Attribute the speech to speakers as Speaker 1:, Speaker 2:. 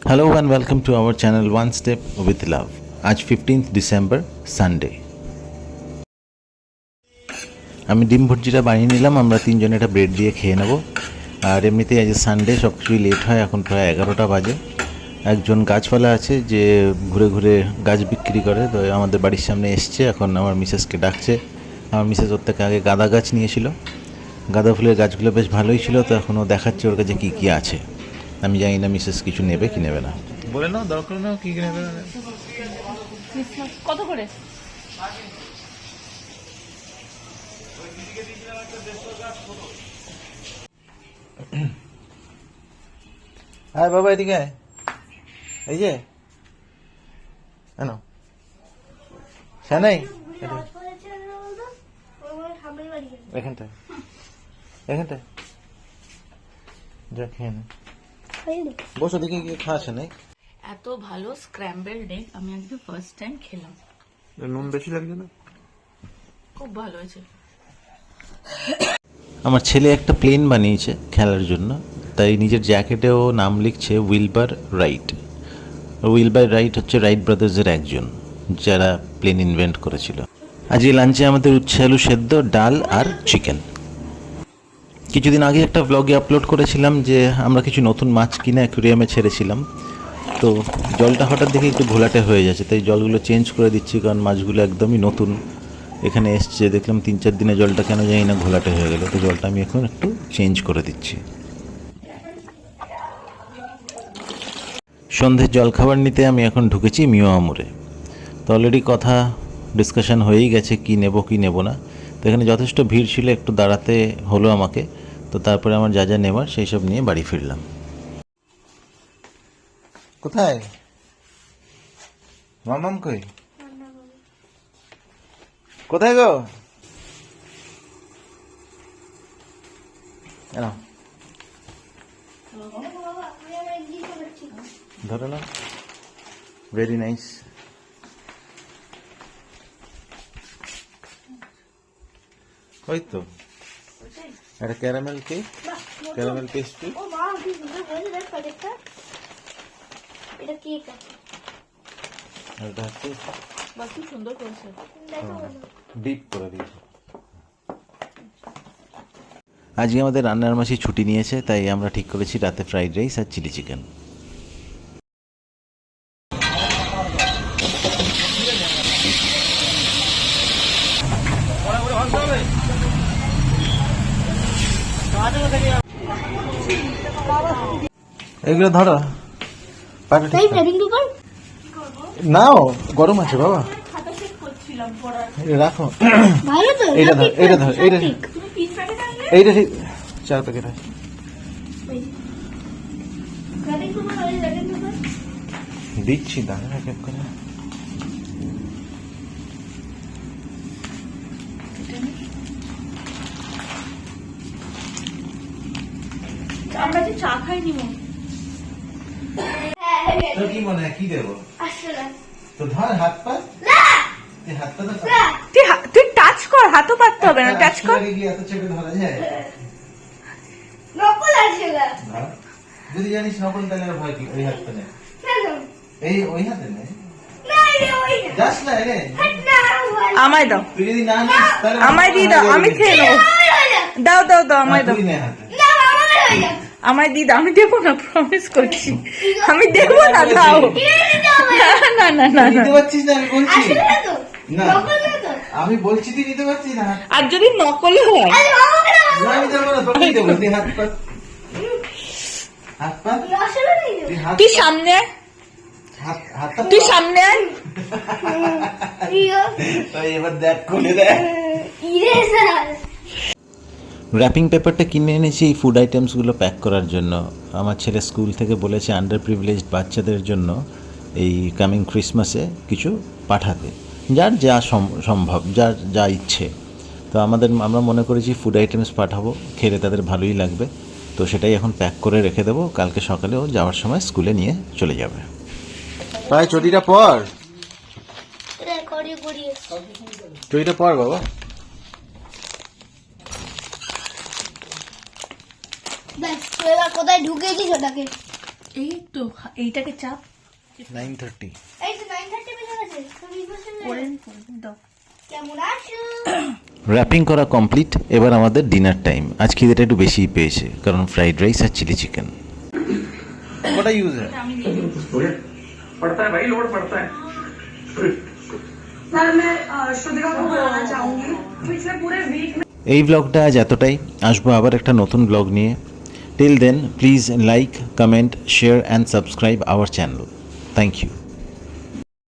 Speaker 1: Hello and welcome to our channel One Step with Love. আজ 15th December Sunday. আমি ডিম ভুর্জিটা বানিয়ে নিলাম, আমরা তিনজন এটা ব্রেড দিয়ে খেয়ে নেব। আর এমনিতেই আজ সানডে, সব কিছুই লেট হয়, এখন প্রায় 11টা বাজে। একজন গাছওয়ালা আছে যে ঘুরে ঘুরে গাছ বিক্রি করে, তো আমাদের বাড়ির সামনে এসছে, এখন আমার মিসেসকে ডাকছে। আমার মিসেস ওর থেকে আগে গাঁদা গাছ নিয়েছিল, গাঁদা ফুলের গাছগুলো বেশ ভালোই ছিল, তো এখন ও দেখাচ্ছে ওর কাছে কী কী আছে। আমি জানি না মিসেস কিছু নেবে কি নেবে না। বলে নাও, দরকার নাও কি নেবে।
Speaker 2: কত করে?
Speaker 1: হ্যাঁ বাবা, এদিকে এই যে সানাই এখানটায় এখানটায় যা খেয়ে নে, বসো দিকে গিয়ে খাওয়া নেই।
Speaker 2: এত ভালো স্ক্র্যাম্বলড এগ আমি আজকে ফার্স্ট টাইম খেলাম।
Speaker 1: নুন বেশি লাগছে না?
Speaker 2: খুব ভালো হয়েছে।
Speaker 1: আমার ছেলে একটা প্লেন বানিয়েছে খেলার জন্য, তাই নিজের জ্যাকেটেও নাম লিখছে উইলবার রাইট। উইলবার রাইট হচ্ছে রাইট ব্রাদার্সের একজন, যারা প্লেন ইনভেন্ট করেছিল। আজকে লাঞ্চে আমাদের উচ্ছে আলু সেদ্ধ, ডাল আর চিকেন। কিছুদিন আগে একটা ব্লগে আপলোড করেছিলাম যে আমরা কিছু নতুন মাছ কিনে অ্যাকুরিয়ামে ছেড়েছিলাম, তো জলটা হঠাৎ দেখে একটু ঘোলাটে হয়ে যাচ্ছে, তাই জলগুলো চেঞ্জ করে দিচ্ছি, কারণ মাছগুলো একদমই নতুন এখানে এসছে। দেখলাম 3-4 দিনে জলটা কেন জানি না ঘোলাটে হয়ে গেল, তো জলটা আমি এখন একটু চেঞ্জ করে দিচ্ছি। সন্ধ্যের জলখাবার নিতে আমি এখন ঢুকেছি মিয়ামুরে। তো অলরেডি কথা ডিসকাশন হয়েই গেছে কি নেব কি নেব না। তো এখানে যথেষ্ট ভিড় ছিল, একটু দাঁড়াতে হলো আমাকে। তো তারপরে আমার যা যা নেওয়ার সেই সব নিয়ে বাড়ি ফিরলাম। কোথায় মামাম? কই কোথায় গো? ধরো না, ভেরি নাইস। ওই তো একটা ক্যারামেল কেক, ক্যারামেল পেস্ট্রি। এটা হচ্ছে
Speaker 2: বাকি সুন্দর করেছে,
Speaker 1: ডিপ করে দিয়েছে। আজকে আমাদের রান্নার মাসি ছুটি নিয়েছে, তাই আমরা ঠিক করেছি রাতে ফ্রাইড রাইস আর চিলি চিকেন। এগুলো ধরো, নাও, গরম আছে বাবা, রাখো। এইটা ধর, এইটা ধর, এইটা এইটা ঠিক 4 প্যাকেট আছে। দিচ্ছি, দাঁড়া এক এক করে।
Speaker 2: আমরা যে চা খাইনি
Speaker 1: তোর কি মনে হয় কি দেবো? তো ধর হাত পা, হাত পা
Speaker 2: তুই টাচ কর, হাতও পাততে হবে না, টাচ কর।
Speaker 1: এত চেপে ধরা যায়?
Speaker 3: নকল আছে না,
Speaker 1: যদি জানিস নকল তাহলে আর ভয় কি? ওই হাতটা নে, এই ওই হাতে নে, যাস না রে।
Speaker 2: আমায় দাও,
Speaker 1: তুই যদি না নিস তাহলে
Speaker 2: আমায় দিয়ে দাও, আমি খেয়ে নেবো। দাও দাও দাও, আমায় দাও,
Speaker 1: তুই নে হাতে।
Speaker 2: আমায় দিয়ে দাও, আমি দেবো না, প্রমিস করছি আমি দেবো না, দাও। না না না,
Speaker 1: নিতে পারছিস না? আমি বলছি না,
Speaker 3: নকল না তো।
Speaker 1: আমি বলছি তুই নিতে পারছিস না।
Speaker 2: আর যদি নকলে হয়?
Speaker 1: না আমি দেবো না, তোকেই দেবো। তুই হাত পা, হাত পা, তুই হাত,
Speaker 2: তুই সামনে আয়,
Speaker 1: হাতটা
Speaker 2: তুই সামনে আয়।
Speaker 1: তাই এবার দেখ, খুলে দেখ। র্যাপিং পেপারটা কিনে এনেছি এই ফুড আইটেমসগুলো প্যাক করার জন্য। আমার ছেলে স্কুল থেকে বলেছে আন্ডার প্রিভিলেজড বাচ্চাদের জন্য এই কামিং ক্রিসমাসে কিছু পাঠাতে, যার যা সম্ভব, যার যা ইচ্ছে। তো আমরা মনে করেছি ফুড আইটেমস পাঠাবো, খেলে তাদের ভালোই লাগবে। তো সেটাই এখন প্যাক করে রেখে দেবো, কালকে সকালেও যাওয়ার সময় স্কুলে নিয়ে চলে যাবে। প্রায় চটিটা পর, চটিটা পর বাবা।
Speaker 3: ব্যাস, এবার কোথায় ঢুকিয়েছিস ওটাকে?
Speaker 2: এই তো এইটাকে চাপ
Speaker 1: 9:30
Speaker 3: এই তো 9:30 বেজে গেছে তুমি বসে
Speaker 2: করে দাও।
Speaker 3: কেমন আছো
Speaker 1: র্যাপিং করা কমপ্লিট। এবার আমাদের ডিনার টাইম। আজ খিদেটা একটু বেশিই পেয়েছে, কারণ ফ্রাইড রাইস আর chilli chicken. What are you using?
Speaker 4: पड़ता है भाई, लोड पड़ता है।
Speaker 5: सर मैं श्रुतिका को बुलाना चाहूंगी पिछले पूरे वीक में
Speaker 1: এই ব্লগটা আজ এতটাই। আসবো আবার একটা নতুন ব্লগ নিয়ে। Till then please like, comment, share and subscribe our channel. Thank you.